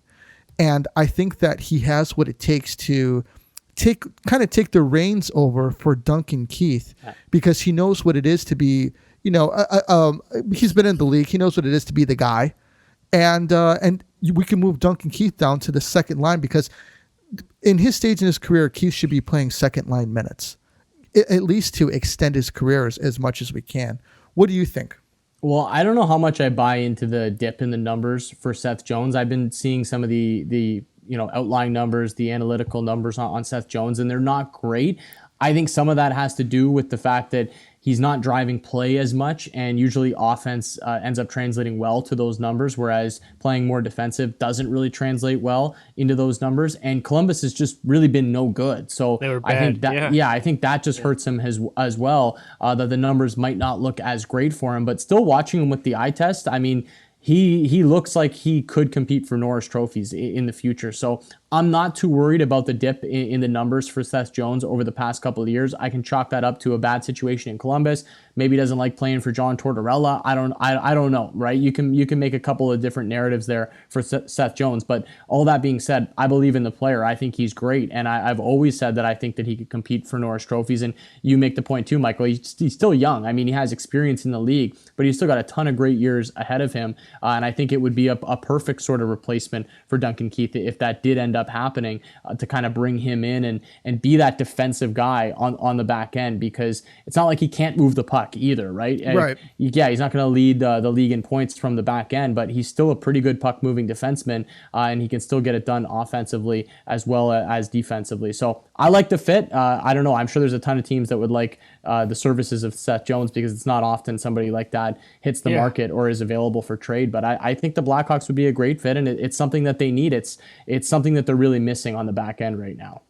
And I think that he has what it takes to take the reins over for Duncan Keith, because he knows what it is to be, he's been in the league. He knows what it is to be the guy. And we can move Duncan Keith down to the second line, because in his stage in his career, Keith should be playing second line minutes, at least to extend his career as much as we can. What do you think? Well, I don't know how much I buy into the dip in the numbers for Seth Jones. I've been seeing some of the outlying numbers, the analytical numbers on Seth Jones, and they're not great. I think some of that has to do with the fact that he's not driving play as much, and usually offense ends up translating well to those numbers, whereas playing more defensive doesn't really translate well into those numbers. And Columbus has just really been no good. So I think that just hurts him as well, that the numbers might not look as great for him. But still, watching him with the eye test, I mean, he looks like he could compete for Norris trophies in the future. So I'm not too worried about the dip in the numbers for Seth Jones over the past couple of years. I can chalk that up to a bad situation in Columbus. Maybe he doesn't like playing for John Tortorella. I don't know, right? You can make a couple of different narratives there for Seth Jones. But all that being said, I believe in the player. I think he's great. And I've always said that I think that he could compete for Norris trophies. And you make the point too, Michael. He's still young. I mean, he has experience in the league, but he's still got a ton of great years ahead of him. And I think it would be a perfect sort of replacement for Duncan Keith if that did end up up happening to kind of bring him in and be that defensive guy on the back end, because it's not like he can't move the puck either, right? Right. Yeah, he's not going to lead the league in points from the back end, but he's still a pretty good puck moving defenseman, and he can still get it done offensively as well as defensively. So I like the fit. I don't know. I'm sure there's a ton of teams that would like the services of Seth Jones, because it's not often somebody like that hits the market or is available for trade. But I think the Blackhawks would be a great fit, and it's something that they need. It's something that they're really missing on the back end right now.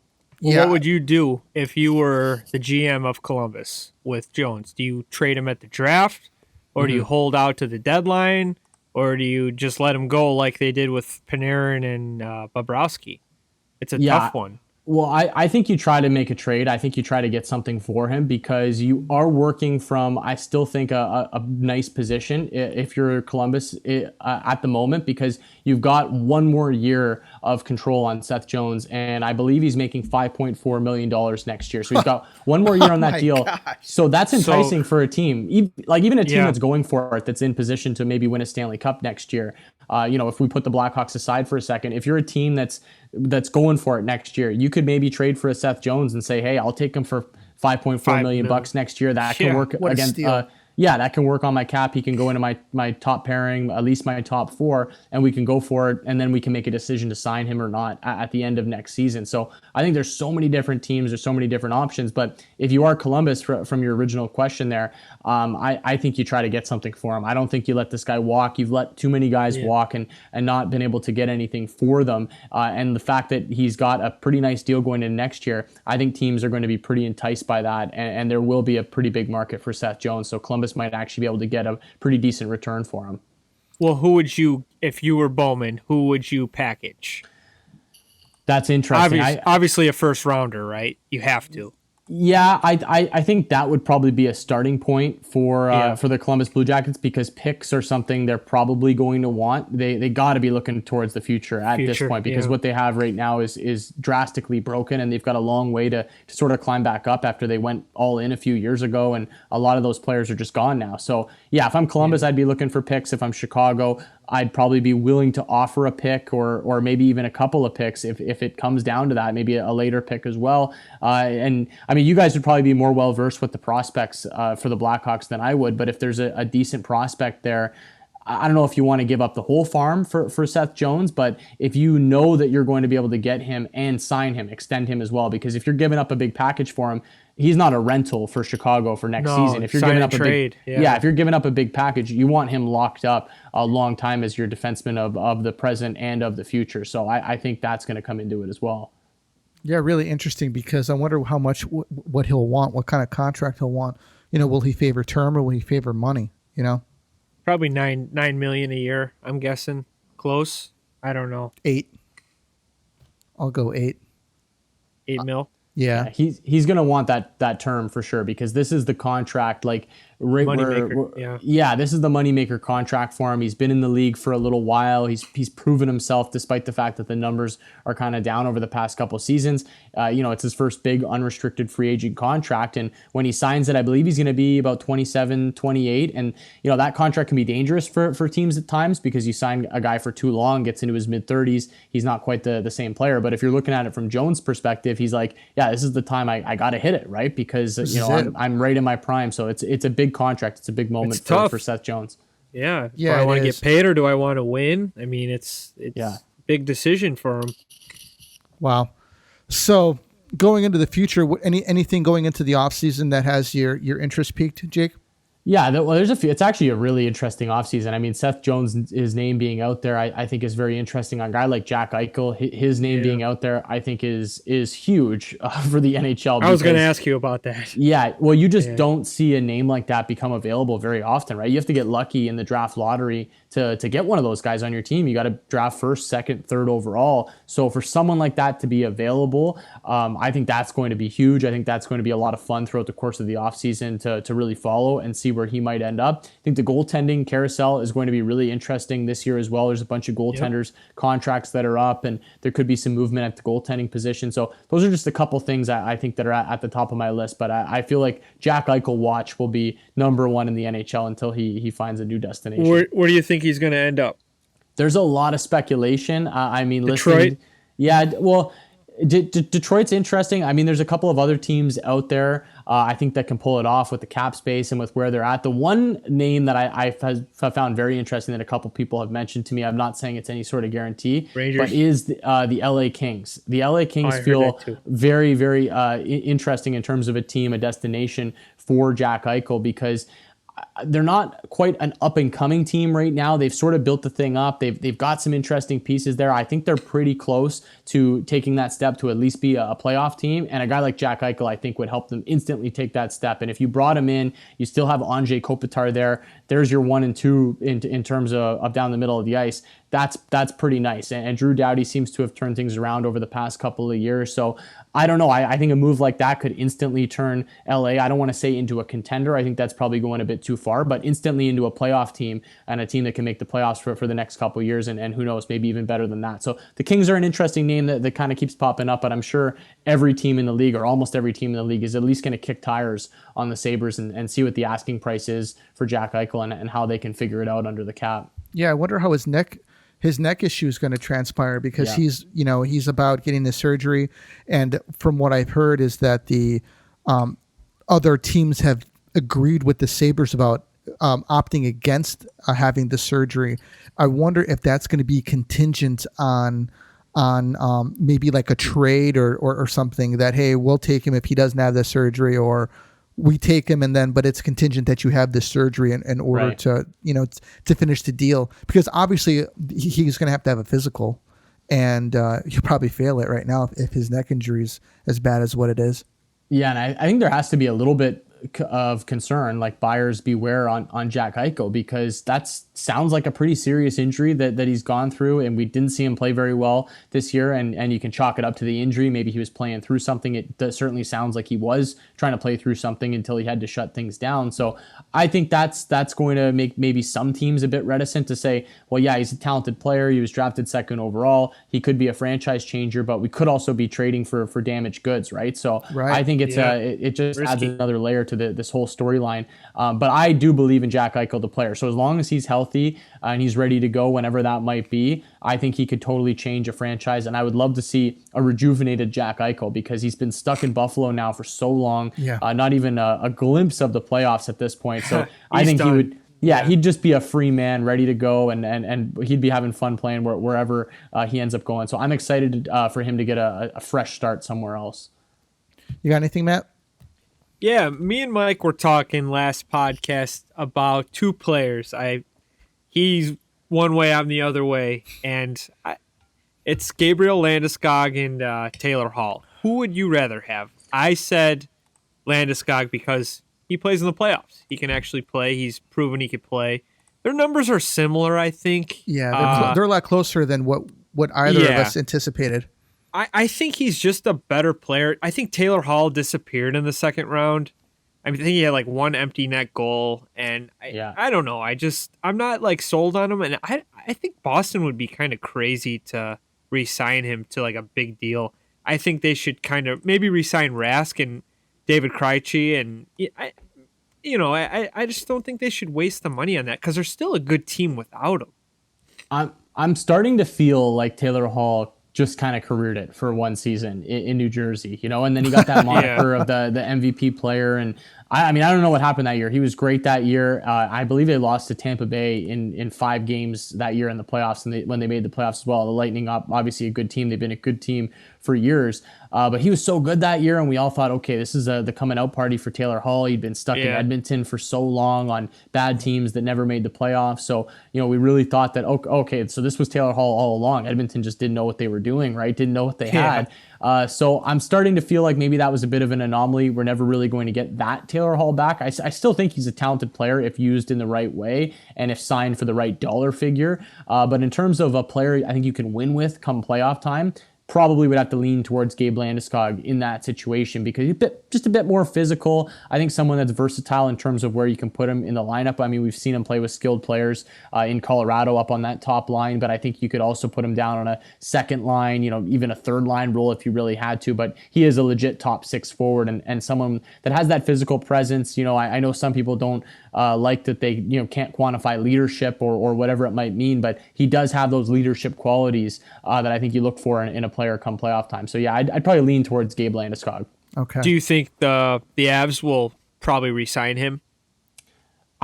Well, what would you do if you were the GM of Columbus with Jones? Do you trade him at the draft, or do you hold out to the deadline, or do you just let him go like they did with Panarin and Bobrovsky? It's a tough one. Well, I think you try to make a trade. I think you try to get something for him, because you are working from, I still think, a nice position if you're Columbus at the moment, because you've got one more year of control on Seth Jones, and I believe he's making $5.4 million next year. So he's got one more year on that deal. Gosh. So that's enticing for a team, even a team that's going for it, that's in position to maybe win a Stanley Cup next year. If we put the Blackhawks aside for a second, if you're a team that's going for it next year, you could maybe trade for a Seth Jones and say, hey, I'll take him for $5.4 million bucks next year. That can work against. That can work on my cap. He can go into my top pairing, at least my top four, and we can go for it, and then we can make a decision to sign him or not at the end of next season. So I think there's so many different teams, there's so many different options. But if you are Columbus, from your original question there, I think you try to get something for him. I don't think you let this guy walk. You've let too many guys walk and not been able to get anything for them. And the fact that he's got a pretty nice deal going in next year, I think teams are going to be pretty enticed by that, and there will be a pretty big market for Seth Jones. So Columbus might actually be able to get a pretty decent return for him. Well, who would you, if you were Bowman, who would you package? That's interesting. Obviously a first rounder, right? You have to. Yeah, I think that would probably be a starting point for the Columbus Blue Jackets, because picks are something they're probably going to want. They got to be looking towards the future at this point, because what they have right now is drastically broken, and they've got a long way to sort of climb back up after they went all in a few years ago, and a lot of those players are just gone now. So yeah, if I'm Columbus, I'd be looking for picks. If I'm Chicago, I'd probably be willing to offer a pick or maybe even a couple of picks if it comes down to that, maybe a later pick as well. And I mean, you guys would probably be more well-versed with the prospects for the Blackhawks than I would, but if there's a decent prospect there, I don't know if you want to give up the whole farm for Seth Jones, but if you know that you're going to be able to get him and sign him, extend him as well, because if you're giving up a big package for him, he's not a rental for Chicago for next season. If you're giving up if you're giving up a big package, you want him locked up a long time as your defenseman of the present and of the future. So I think that's going to come into it as well. Yeah, really interesting, because I wonder how much what he'll want, what kind of contract he'll want. Will he favor term or will he favor money? Probably $9 million a year, I'm guessing. Close. I don't know. 8. I'll go 8. 8 mil. Yeah. He's going to want that term for sure, because this is the contract, like right moneymaker. This is the moneymaker contract for him. He's been in the league for a little while. He's proven himself, despite the fact that the numbers are kind of down over the past couple of seasons. It's his first big unrestricted free agent contract, and when he signs it, I believe he's going to be about 27, 28, and that contract can be dangerous for teams at times, because you sign a guy for too long, gets into his mid-30s, he's not quite the same player. But if you're looking at it from Jones' perspective, he's like, yeah, this is the time I got to hit it, right? Because I'm right in my prime, so it's a big contract. It's a big moment for Seth Jones. Yeah. Do I want to get paid or do I want to win? I mean, it's a big decision for him. Wow. So going into the future, anything going into the offseason that has your interest piqued, Jake? Yeah, there's a few. It's actually a really interesting offseason. I mean, Seth Jones, his name being out there, I think is very interesting. A guy like Jack Eichel, his name being out there, I think is huge for the NHL. I was going to ask you about that. Yeah, well, you just don't see a name like that become available very often, right? You have to get lucky in the draft lottery to get one of those guys on your team. You got to draft first, second, third overall. So for someone like that to be available, I think that's going to be huge. I think that's going to be a lot of fun throughout the course of the offseason to really follow and see where he might end up. I think the goaltending carousel is going to be really interesting this year as well. There's a bunch of goaltenders contracts that are up, and there could be some movement at the goaltending position. So those are just a couple things I think that are at the top of my list. But I feel like Jack Eichel watch will be number one in the NHL until he finds a new destination. Where do you think he's going to end up? There's a lot of speculation. Detroit? Yeah, well, Detroit's interesting. I mean, there's a couple of other teams out there, I think, that can pull it off with the cap space and with where they're at. The one name that I have found very interesting that a couple people have mentioned to me, I'm not saying it's any sort of guarantee, Rangers. but is the LA Kings. The LA Kings feel very, very interesting in terms of a team, a destination for Jack Eichel, because they're not quite an up-and-coming team right now. They've sort of built the thing up. They've got some interesting pieces there. I think they're pretty close to taking that step to at least be a playoff team. And a guy like Jack Eichel, I think, would help them instantly take that step. And if you brought him in, you still have Anze Kopitar there. There's your 1 and 2 in terms of down the middle of the ice. That's pretty nice. And Drew Doughty seems to have turned things around over the past couple of years. So I don't know. I think a move like that could instantly turn LA, I don't want to say into a contender. I think that's probably going a bit too far, but instantly into a playoff team and a team that can make the playoffs for the next couple of years. And who knows, maybe even better than that. So the Kings are an interesting name that kind of keeps popping up, but I'm sure every team in the league, or almost every team in the league, is at least going to kick tires on the Sabres and see what the asking price is for Jack Eichel and how they can figure it out under the cap. Yeah, I wonder how his neck issue is going to transpire, because he's about getting the surgery, and from what I've heard is that the other teams have agreed with the Sabres about opting against having the surgery. I wonder if that's going to be contingent on maybe like a trade or something, that, hey, we'll take him if he doesn't have the surgery, or we take him but it's contingent that you have the surgery in order to finish the deal, because obviously he's going to have a physical, and he'll probably fail it right now if his neck injury is as bad as what it is. Yeah, and I think there has to be a little bit of concern, like buyers beware on Jack Eichel, because that sounds like a pretty serious injury that he's gone through, and we didn't see him play very well this year, and you can chalk it up to the injury. Maybe he was playing through something. It certainly sounds like he was trying to play through something until he had to shut things down. So I think that's going to make maybe some teams a bit reticent to say, well, yeah, he's a talented player. He was drafted 2nd overall. He could be a franchise changer, but we could also be trading for damaged goods, right? So I think it's it just adds another layer to this whole storyline. But I do believe in Jack Eichel, the player. So as long as he's healthy and he's ready to go whenever that might be, I think he could totally change a franchise. And I would love to see a rejuvenated Jack Eichel, because he's been stuck in Buffalo now for so long. Not even a glimpse of the playoffs at this point. So I think he would... Yeah, he'd just be a free man, ready to go, and he'd be having fun playing wherever he ends up going. So I'm excited for him to get a fresh start somewhere else. You got anything, Matt? Yeah, me and Mike were talking last podcast about 2 players. He's one way, I'm the other way, and it's Gabriel Landeskog and Taylor Hall. Who would you rather have? I said Landeskog because he plays in the playoffs. He can actually play. He's proven he could play. Their numbers are similar, I think. Yeah, they're a lot closer than what either of us anticipated. I think he's just a better player. I think Taylor Hall disappeared in the 2nd round. I think he had like 1 empty net goal, and I don't know. I'm not like sold on him, and I think Boston would be kind of crazy to re-sign him to like a big deal. I think they should kind of maybe re-sign Rask and David Krejci, and I just don't think they should waste the money on that, because they're still a good team without him. I'm starting to feel like Taylor Hall just kind of careered it for one season in New Jersey, and then he got that moniker of the MVP player. And I mean, I don't know what happened that year. He was great that year. I believe they lost to Tampa Bay in 5 games that year in the playoffs, and when they made the playoffs as well. The Lightning, obviously a good team. They've been a good team for years. But he was so good that year, and we all thought, okay, this is the coming out party for Taylor Hall. He'd been stuck in Edmonton for so long on bad teams that never made the playoffs. So, we really thought that, okay, so this was Taylor Hall all along. Edmonton just didn't know what they were doing, right? Didn't know what they had. So I'm starting to feel like maybe that was a bit of an anomaly. We're never really going to get that Taylor Hall back. I still think he's a talented player if used in the right way and if signed for the right dollar figure. But in terms of a player I think you can win with come playoff time, probably would have to lean towards Gabe Landeskog in that situation, because he's just a bit more physical. I think someone that's versatile in terms of where you can put him in the lineup. I mean, we've seen him play with skilled players in Colorado up on that top line, but I think you could also put him down on a 2nd line, even a 3rd line role if you really had to. But he is a legit top 6 forward and someone that has that physical presence. I know some people don't like that they can't quantify leadership or whatever it might mean, but he does have those leadership qualities that I think you look for in a player come playoff time. So yeah, I'd probably lean towards Gabe Landeskog. Okay. Do you think the Avs will probably re-sign him?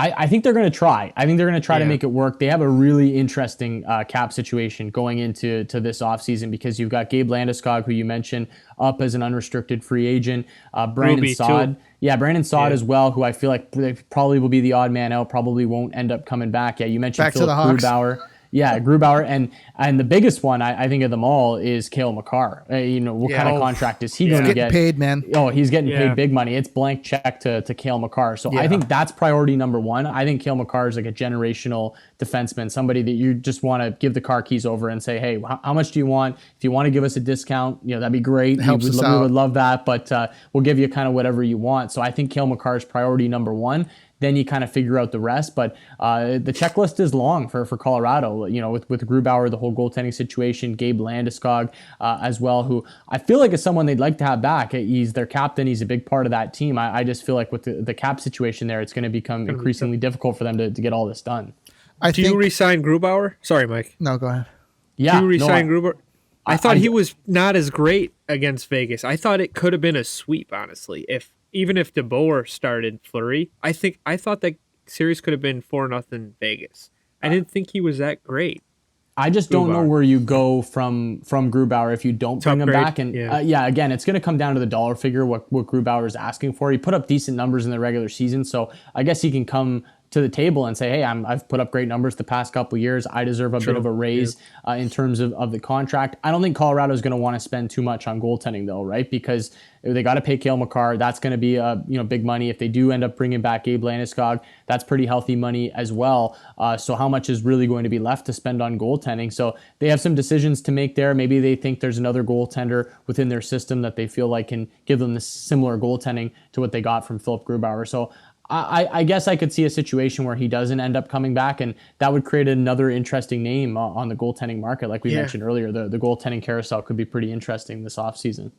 I think they're going to try. I think they're going to try to make it work. They have a really interesting cap situation going into this offseason because you've got Gabe Landeskog, who you mentioned, up as an unrestricted free agent. Brandon Saad. Too. Yeah, Brandon Saad as well, who I feel like probably will be the odd man out, probably won't end up coming back. Yeah, you mentioned Philip Grubauer. Yeah, Grubauer, and the biggest one I think of them all is Cale Makar. What kind of contract is he going to get? Paid, man. Oh, he's getting paid big money. It's blank check to Cale Makar. So I think that's priority number one. I think Cale Makar is like a generational defenseman, somebody that you just want to give the car keys over and say, hey, how much do you want? If you want to give us a discount, that'd be great. We would love that, but we'll give you kind of whatever you want. So I think Cale Makar is priority number one. Then you kind of figure out the rest. But the checklist is long for Colorado, with Grubauer, the whole goaltending situation, Gabe Landeskog as well, who I feel like is someone they'd like to have back. He's their captain. He's a big part of that team. I just feel like with the cap situation there, it's going to become increasingly difficult for them to get all this done. Do you re-sign Grubauer? Sorry, Mike. No, go ahead. Yeah, do you re-sign Grubauer? I thought he was not as great against Vegas. I thought it could have been a sweep, honestly, even if DeBoer started Fleury. I thought that series could have been 4-0 Vegas. I didn't think he was that great. I just don't know where you go from Grubauer if you don't bring him back. And again, it's going to come down to the dollar figure, what Grubauer is asking for. He put up decent numbers in the regular season, so I guess he can come to the table and say, hey, I've put up great numbers the past couple of years. I deserve a bit of a raise in terms of the contract. I don't think Colorado is going to want to spend too much on goaltending though, right? Because they got to pay Cale Makar. That's going to be big money. If they do end up bringing back Gabe Landeskog, that's pretty healthy money as well. So how much is really going to be left to spend on goaltending? So they have some decisions to make there. Maybe they think there's another goaltender within their system that they feel like can give them the similar goaltending to what they got from Philip Grubauer. So I guess I could see a situation where he doesn't end up coming back, and that would create another interesting name on the goaltending market. Like we mentioned earlier, the goaltending carousel could be pretty interesting this offseason.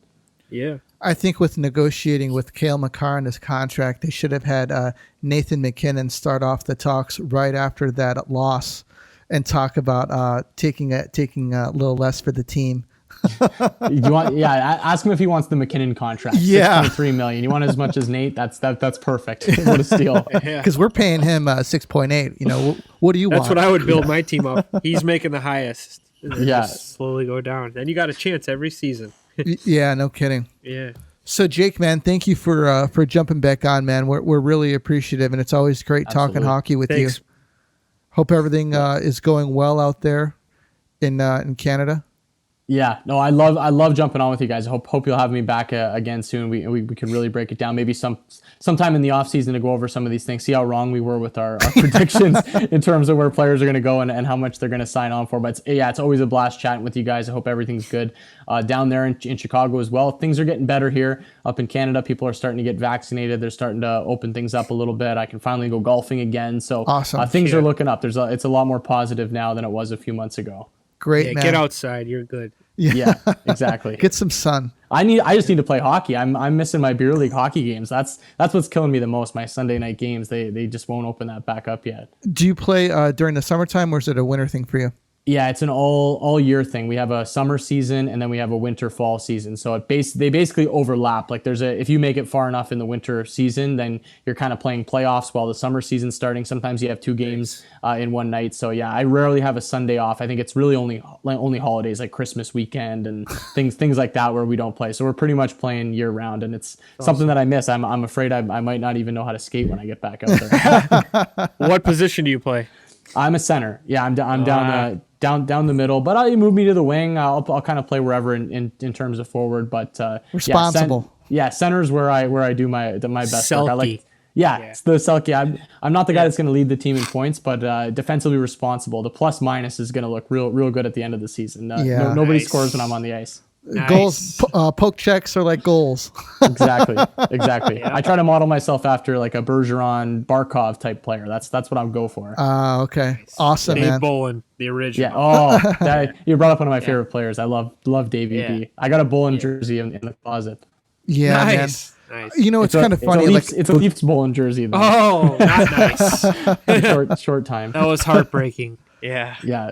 Yeah. I think with negotiating with Cale Makar in his contract, they should have had Nathan MacKinnon start off the talks right after that loss and talk about taking a little less for the team. Ask him if he wants the MacKinnon contract. $6.3 million. You want as much as Nate? That's perfect. What a steal. Because we're paying him 6.8. What do you want? That's what I would build my team up. He's making the highest. Just slowly go down. Then you got a chance every season. Yeah, no kidding. Yeah. So Jake, man, thank you for jumping back on, man. We're really appreciative, and it's always great talking hockey with you. Hope everything is going well out there in Canada. Yeah, no, I love jumping on with you guys. I hope you'll have me back again soon. We can really break it down. Maybe sometime in the off season to go over some of these things. See how wrong we were with our predictions in terms of where players are going to go and how much they're going to sign on for. But it's always a blast chatting with you guys. I hope everything's good down there in Chicago as well. Things are getting better here up in Canada. People are starting to get vaccinated. They're starting to open things up a little bit. I can finally go golfing again. So awesome. Things are looking up. It's a lot more positive now than it was a few months ago. Great, man. Get outside. You're good. Yeah, exactly. Get some sun. I just need to play hockey. I'm missing my beer league hockey games. That's what's killing me the most. My Sunday night games. They just won't open that back up yet. Do you play during the summertime, or is it a winter thing for you? Yeah, it's an all year thing. We have a summer season and then we have a winter fall season. So they basically overlap. Like if you make it far enough in the winter season, then you're kind of playing playoffs while the summer season's starting. Sometimes you have two games in one night. So yeah, I rarely have a Sunday off. I think it's really only holidays like Christmas weekend and things like that where we don't play. So we're pretty much playing year round, and it's something that I miss. I'm afraid I might not even know how to skate when I get back out there. What position do you play? I'm a center. Yeah, I'm down the middle, but you move me to the wing. I'll kind of play wherever in terms of forward. But responsible. Center's where I do my best Selkie. work. I like. Yeah, it's the Selkie. I'm not the guy that's going to lead the team in points, but defensively responsible. The plus minus is going to look real good at the end of the season. Nobody scores when I'm on the ice. Nice. Goals, poke checks are like goals. Exactly. I try to model myself after like a Bergeron, Barkov type player. That's what I'll go for. Okay. Nice. Awesome, Dave man. Bolin, the original. Yeah. You brought up one of my favorite players. I love Davey B. I got a Bolin jersey in the closet. Yeah, Nice. man. Nice. You know, it's kind of funny. It's a Leafs bowling jersey, though. Oh, not nice. short time. That was heartbreaking. Yeah. Yeah.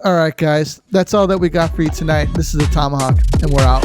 All right, guys. That's all that we got for you tonight. This is the Tomahawk, and we're out.